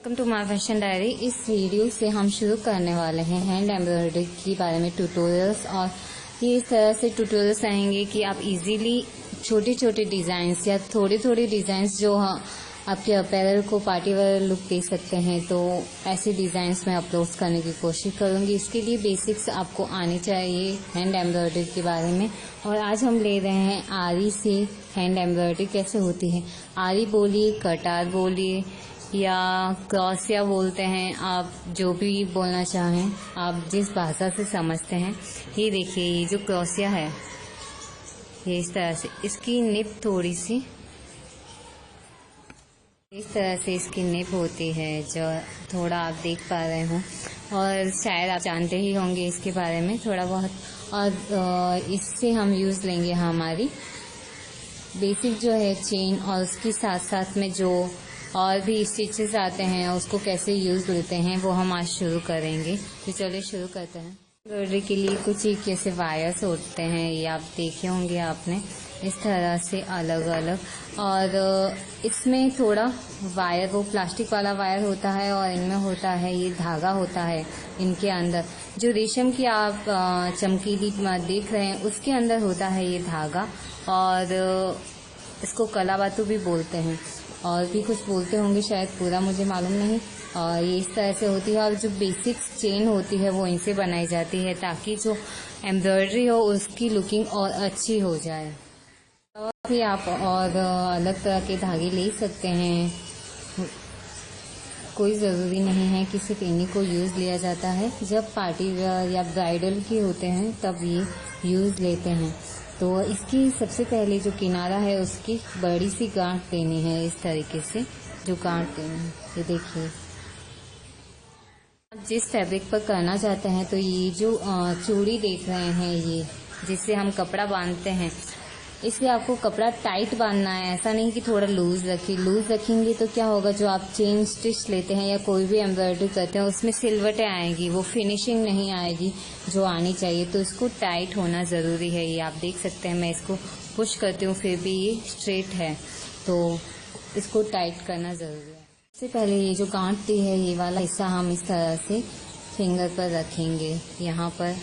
Welcome to my fashion diary. इस video से हम शुरू करने वाले हैं हैंड एम्ब्रॉयडरी के बारे में ट्यूटोरियल्स। और ये इस तरह से ट्यूटोरियल्स रहेंगे कि आप इजीली छोटे छोटे डिज़ाइंस या थोड़े थोड़े डिज़ाइंस जो आपके अपैरल को पार्टी वेयर लुक दे सकते हैं, तो ऐसे डिज़ाइंस मैं अपलोड करने की कोशिश करूँगी। इसके लिए बेसिक्स आपको आने चाहिए हैंड एम्ब्रॉयडरी के बारे में। और आज हम ले रहे हैं आरी से हैंड एम्ब्रॉयडरी कैसे होती है। आरी बोलिए, कटार बोलिए या क्रॉसिया बोलते हैं, आप जो भी बोलना चाहें, आप जिस भाषा से समझते हैं। ये देखिए, ये जो क्रॉसिया है ये इस तरह से, इसकी निप थोड़ी सी इस तरह से इसकी निप होती है, जो थोड़ा आप देख पा रहे हो। और शायद आप जानते ही होंगे इसके बारे में थोड़ा बहुत। और इससे हम यूज़ लेंगे हमारी बेसिक जो है चेन, और उसके साथ साथ में जो और भी स्टिचेस आते हैं उसको कैसे यूज़ लेते हैं वो हम आज शुरू करेंगे। तो चलिए शुरू करते हैं। एम्ब्रॉयडरी के लिए कुछ ही कैसे वायर्स होते हैं, ये आप देखे होंगे आपने, इस तरह से अलग अलग। और इसमें थोड़ा वायर वो प्लास्टिक वाला वायर होता है, और इनमें होता है ये धागा होता है इनके अंदर। जो रेशम की आप चमकीली देख रहे हैं उसके अंदर होता है ये धागा, और इसको कलाबातू भी बोलते हैं, और भी कुछ बोलते होंगे शायद, पूरा मुझे मालूम नहीं। और ये इस तरह से होती है, और जो बेसिक चेन होती है वो इनसे बनाई जाती है, ताकि जो एम्ब्रॉयडरी हो उसकी लुकिंग और अच्छी हो जाए। और भी आप और अलग तरह के धागे ले सकते हैं, कोई ज़रूरी नहीं है कि सिर्फ इन्हीं को यूज़ लिया जाता है। जब पार्टी वेयर या ब्राइडल के होते हैं तब ये यूज़ लेते हैं। तो इसकी सबसे पहले जो किनारा है उसकी बड़ी सी गांठ देनी है, इस तरीके से जो गांठ देनी है। ये देखिए, आप जिस फैब्रिक पर करना चाहते हैं, तो ये जो चूड़ी देख रहे हैं, ये जिससे हम कपड़ा बांधते हैं, इसलिए आपको कपड़ा टाइट बांधना है। ऐसा नहीं कि थोड़ा लूज रखिए। लूज रखेंगे तो क्या होगा, जो आप चेन स्टिच लेते हैं या कोई भी एम्ब्रॉयडरी करते हैं उसमें सिलवटें आएगी, वो फिनिशिंग नहीं आएगी जो आनी चाहिए। तो इसको टाइट होना ज़रूरी है। ये आप देख सकते हैं, मैं इसको पुश करती हूँ फिर भी ये स्ट्रेट है, तो इसको टाइट करना ज़रूरी है। सबसे पहले ये जो गांठ दी है, ये वाला हिस्सा हम इस तरह से फिंगर पर रखेंगे, यहाँ पर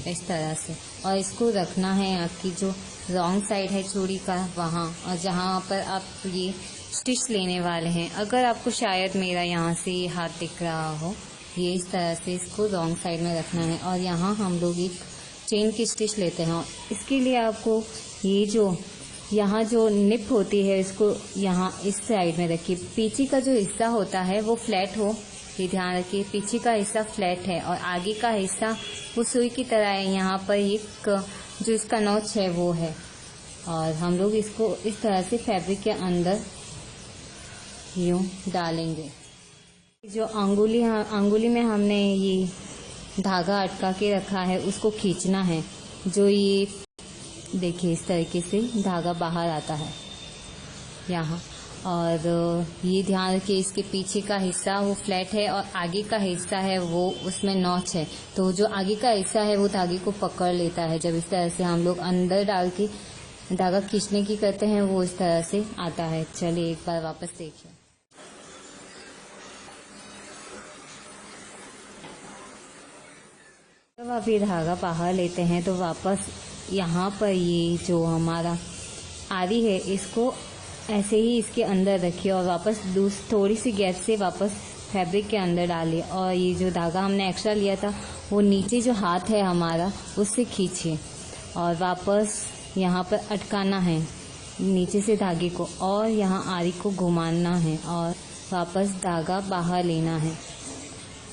इस तरह से। और इसको रखना है आपकी जो रॉन्ग साइड है चूड़ी का वहाँ, और जहाँ पर आप ये स्टिच लेने वाले हैं। अगर आपको शायद मेरा यहाँ से ये हाथ दिख रहा हो, ये इस तरह से इसको रॉन्ग साइड में रखना है। और यहाँ हम लोग एक चेन की स्टिच लेते हैं, और इसके लिए आपको ये जो यहाँ जो निप होती है इसको यहाँ इस साइड में रखिए। पीछे का जो हिस्सा होता है वो फ्लैट हो, ये ध्यान रखिए। पीछे का हिस्सा फ्लैट है और आगे का हिस्सा वो सुई की तरह है। यहाँ पर एक जो इसका नॉच है वो है, और हम लोग इसको इस तरह से फैब्रिक के अंदर यूं डालेंगे। जो अंगुली में हमने ये धागा अटका के रखा है उसको खींचना है। जो ये देखिए, इस तरीके से धागा बाहर आता है यहाँ। और ये ध्यान रखिए, इसके पीछे का हिस्सा वो फ्लैट है और आगे का हिस्सा है वो उसमें नॉच है। तो जो आगे का हिस्सा है वो धागे को पकड़ लेता है। जब इस तरह से हम लोग अंदर डाल के धागा खींचने की करते हैं, वो इस तरह से आता है। चलिए एक बार वापस देखिए। जब आप ये धागा बाहर लेते हैं तो वापस यहाँ पर ये जो हमारा आरी है इसको ऐसे ही इसके अंदर रखिए, और वापस थोड़ी सी गैप से वापस फैब्रिक के अंदर डालिए। और ये जो धागा हमने एक्स्ट्रा लिया था वो नीचे जो हाथ है हमारा उससे खींचिए, और वापस यहाँ पर अटकाना है नीचे से धागे को, और यहाँ आरी को घुमाना है, और वापस धागा बाहर लेना है।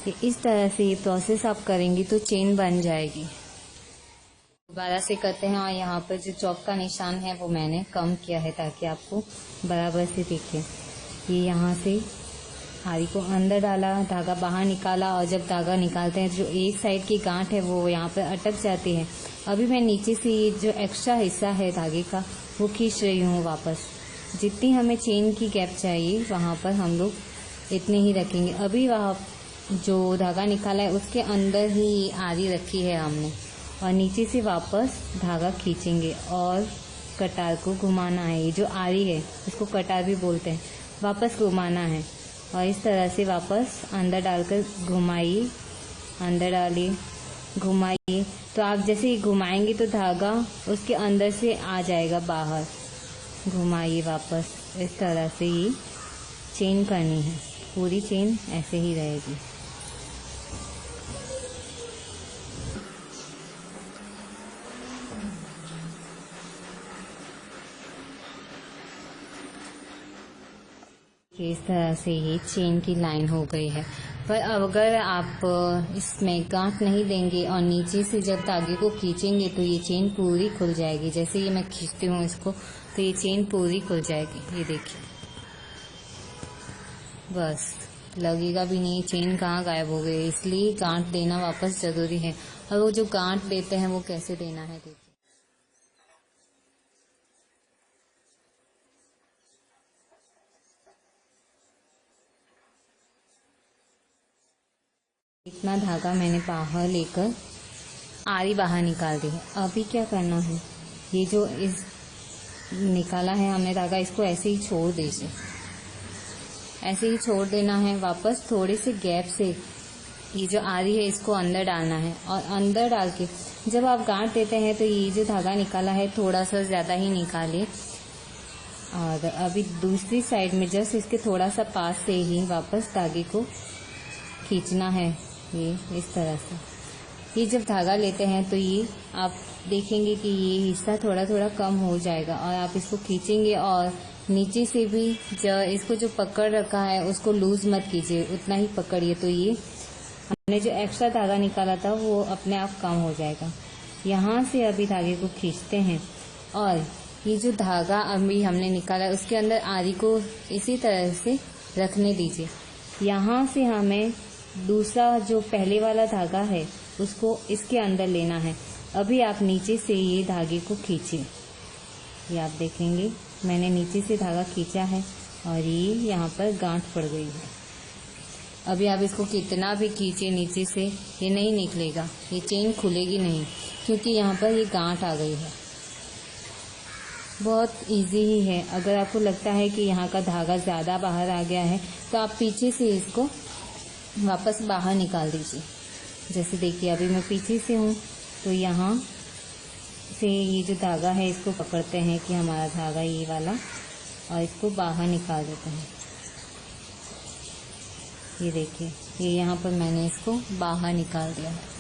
तो इस तरह से ये प्रोसेस आप करेंगी तो चेन बन जाएगी। दोबारा से करते हैं, और यहाँ पर जो चौक का निशान है वो मैंने कम किया है ताकि आपको बराबर से दिखे। ये यहाँ से आरी को अंदर डाला, धागा बाहर निकाला, और जब धागा निकालते हैं जो एक साइड की गांठ है वो यहाँ पर अटक जाती है। अभी मैं नीचे से ये जो एक्स्ट्रा हिस्सा है धागे का वो खींच रही हूँ वापस। जितनी हमें चेन की गैप चाहिए वहाँ पर हम लोग इतने ही रखेंगे। अभी वहाँ जो धागा निकाला है उसके अंदर ही आरी रखी है हमने, और नीचे से वापस धागा खींचेंगे और कटार को घुमाना है। ये जो आरी है इसको कटार भी बोलते हैं, वापस घुमाना है। और इस तरह से वापस अंदर डालकर घुमाइए, अंदर डालिए, घुमाइए। तो आप जैसे ही घुमाएंगे तो धागा उसके अंदर से आ जाएगा बाहर। घुमाइए वापस, इस तरह से ही चेन करनी है, पूरी चेन ऐसे ही रहेगी। इस तरह से ये चेन की लाइन हो गई है। पर अगर आप इसमें गांठ नहीं देंगे और नीचे से जब धागे को खींचेंगे तो ये चेन पूरी खुल जाएगी। जैसे ये मैं खींचती हूँ इसको तो ये चेन पूरी खुल जाएगी। ये देखिए, बस लगेगा भी नहीं चेन कहाँ गायब हो गई। इसलिए गांठ देना वापस जरूरी है। और वो जो गांठ देते हैं वो कैसे देना है देखिए। इतना धागा मैंने बाहर लेकर आरी बाहर निकाल दी है। अभी क्या करना है, ये जो इस निकाला है हमने धागा, इसको ऐसे ही छोड़ दीजिए, ऐसे ही छोड़ देना है। वापस थोड़े से गैप से ये जो आरी है इसको अंदर डालना है और अंदर डाल के जब आप गांठ देते हैं तो ये जो धागा निकाला है थोड़ा सा ज़्यादा ही निकालिए। और अभी दूसरी साइड में जस्ट इसके थोड़ा सा पास से ही वापस धागे को खींचना है। ये इस तरह से ये जब धागा लेते हैं तो ये आप देखेंगे कि ये हिस्सा थोड़ा थोड़ा कम हो जाएगा और आप इसको खींचेंगे। और नीचे से भी इसको जो पकड़ रखा है उसको लूज मत कीजिए, उतना ही पकड़िए। तो ये हमने जो एक्स्ट्रा धागा निकाला था वो अपने आप कम हो जाएगा। यहाँ से अभी धागे को खींचते हैं और ये जो धागा अभी हमने निकाला है उसके अंदर आरी को इसी तरह से रखने दीजिए। यहाँ से हमें दूसरा जो पहले वाला धागा है उसको इसके अंदर लेना है। अभी आप नीचे से ये धागे को खींचिए। ये आप देखेंगे मैंने नीचे से धागा खींचा है और ये यहाँ पर गांठ पड़ गई है। अभी आप इसको कितना भी खींचे नीचे से ये नहीं निकलेगा, ये चेन खुलेगी नहीं क्योंकि यहाँ पर ये गांठ आ गई है। बहुत इजी ही है। अगर आपको लगता है कि यहाँ का धागा ज़्यादा बाहर आ गया है तो आप पीछे से इसको वापस बाहर निकाल दीजिए। जैसे देखिए अभी मैं पीछे से हूँ तो यहाँ से ये जो धागा है इसको पकड़ते हैं कि हमारा धागा ये वाला, और इसको बाहर निकाल देते हैं। ये देखिए ये यहाँ पर मैंने इसको बाहर निकाल दिया है।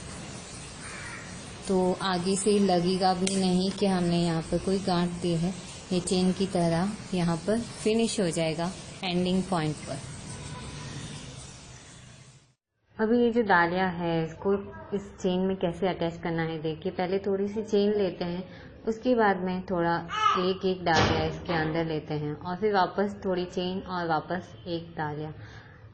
तो आगे से लगेगा भी नहीं कि हमने यहाँ पर कोई गांठ दी है। ये चेन की तरह यहाँ पर फिनिश हो जाएगा एंडिंग पॉइंट पर। अभी ये जो डालिया है इसको इस चेन में कैसे अटैच करना है देखिए। पहले थोड़ी सी चेन लेते हैं, उसके बाद में थोड़ा एक एक डालिया इसके अंदर लेते हैं और फिर वापस थोड़ी चेन और वापस एक डालिया।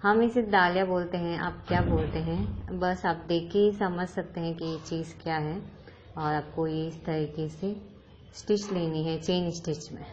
हम इसे डालिया बोलते हैं, आप क्या बोलते हैं बस आप देख के ही समझ सकते हैं कि ये चीज़ क्या है। और आपको ये इस तरीके से स्टिच लेनी है चेन स्टिच में।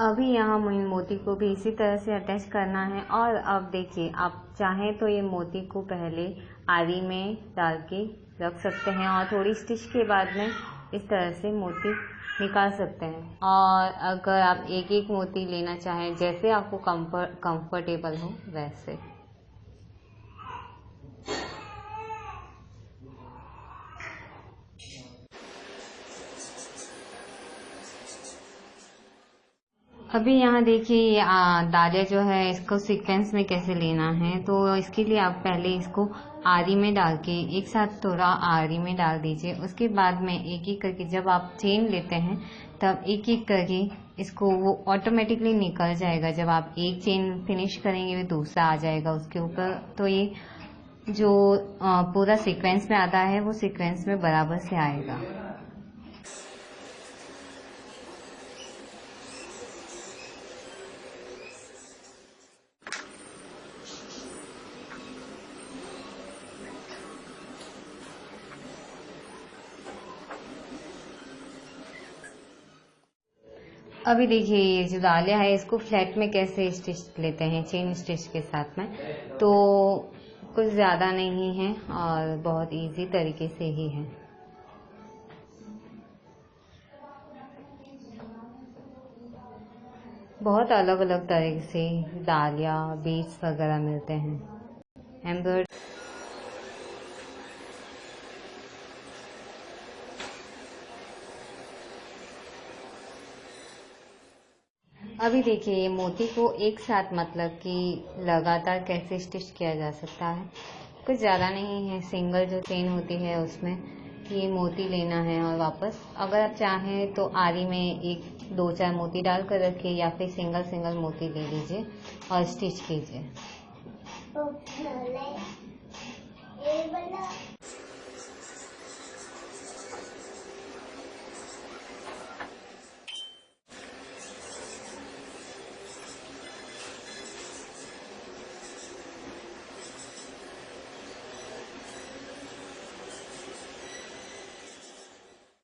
अभी यहाँ मोती को भी इसी तरह से अटैच करना है। और अब देखिए आप चाहें तो ये मोती को पहले आरी में डाल के रख सकते हैं और थोड़ी स्टिच के बाद में इस तरह से मोती निकाल सकते हैं। और अगर आप एक एक मोती लेना चाहें जैसे आपको कंफर्टेबल हो वैसे। अभी यहाँ देखिए डालिया जो है इसको सीक्वेंस में कैसे लेना है। तो इसके लिए आप पहले इसको आरी में डाल के एक साथ थोड़ा आरी में डाल दीजिए। उसके बाद में एक एक करके जब आप चेन लेते हैं तब एक एक करके इसको वो ऑटोमेटिकली निकल जाएगा। जब आप एक चेन फिनिश करेंगे तो दूसरा आ जाएगा उसके ऊपर। तो ये जो पूरा सीक्वेंस में आता है वो सीक्वेंस में बराबर से आएगा। अभी देखिए ये जो डालिया है इसको फ्लैट में कैसे स्टिच लेते हैं चेन स्टिच के साथ में। तो कुछ ज़्यादा नहीं है और बहुत इजी तरीके से ही है। बहुत अलग अलग तरह से डालिया बीड्स वगैरह मिलते हैं। एम्ब्रॉयडरी अभी देखिए ये मोती को एक साथ मतलब कि लगातार कैसे स्टिच किया जा सकता है। कुछ ज़्यादा नहीं है, सिंगल जो चेन होती है उसमें ये मोती लेना है और वापस अगर आप चाहें तो आरी में 1-2-4 मोती डाल कर रखिए या फिर सिंगल सिंगल मोती ले लीजिए और स्टिच कीजिए।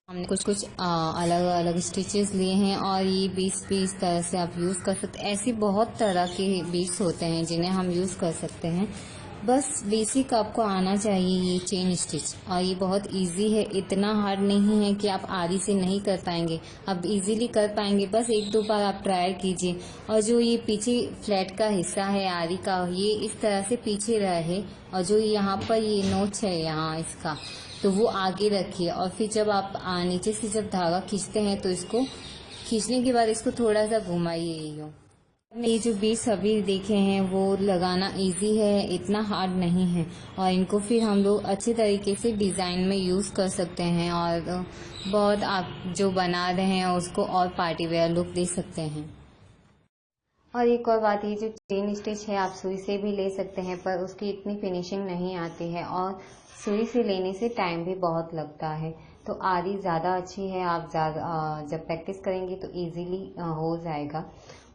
हमने कुछ अलग अलग स्टिचेस लिए हैं और ये बीड्स भी इस तरह से आप यूज़ कर सकते हैं। ऐसी बहुत तरह के बीड्स होते हैं जिन्हें हम यूज़ कर सकते हैं। बस बेसिक आपको आना चाहिए ये चेन स्टिच, और ये बहुत इजी है, इतना हार्ड नहीं है कि आप आरी से नहीं कर पाएंगे, आप इजीली कर पाएंगे। बस 1-2 बार आप ट्राई कीजिए। और जो ये पीछे फ्लैट का हिस्सा है आरी का, ये इस तरह से पीछे रहे और जो यहाँ पर ये नोच है यहाँ इसका, तो वो आगे रखिए। और फिर जब आप नीचे से जब धागा खींचते हैं तो इसको खींचने के बाद इसको थोड़ा सा घुमाइए। ये जो बीड्स अभी देखे हैं वो लगाना इजी है, इतना हार्ड नहीं है, और इनको फिर हम लोग अच्छे तरीके से डिज़ाइन में यूज़ कर सकते हैं और बहुत आप जो बना रहे हैं उसको और पार्टी वेयर लुक दे सकते हैं। और एक और बात, ये जो चेन स्टिच है आप सुई से भी ले सकते हैं, पर उसकी इतनी फिनिशिंग नहीं आती है और सुई से लेने से टाइम भी बहुत लगता है। तो आरी ज़्यादा अच्छी है, आप जब प्रैक्टिस करेंगे तो इजीली हो जाएगा।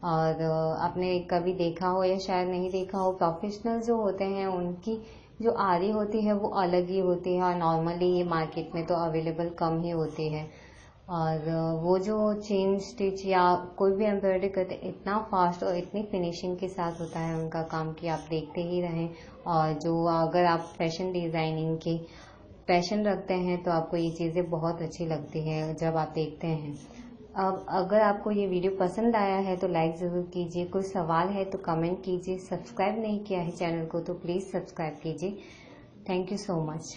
और आपने कभी देखा हो या शायद नहीं देखा हो, प्रोफेशनल जो होते हैं उनकी जो आरी होती है वो अलग ही होती है और नॉर्मली ये मार्केट में तो अवेलेबल कम ही होती है। और वो जो चेन स्टिच या कोई भी एम्ब्रॉयडरी करते इतना फास्ट और इतनी फिनिशिंग के साथ होता है उनका काम कि आप देखते ही रहें। और जो अगर आप फैशन डिज़ाइनिंग की पैशन रखते हैं तो आपको ये चीज़ें बहुत अच्छी लगती है जब आप देखते हैं। अब अगर आपको ये वीडियो पसंद आया है तो लाइक ज़रूर कीजिए, कोई सवाल है तो कमेंट कीजिए, सब्सक्राइब नहीं किया है चैनल को तो प्लीज़ सब्सक्राइब कीजिए। Thank you so much.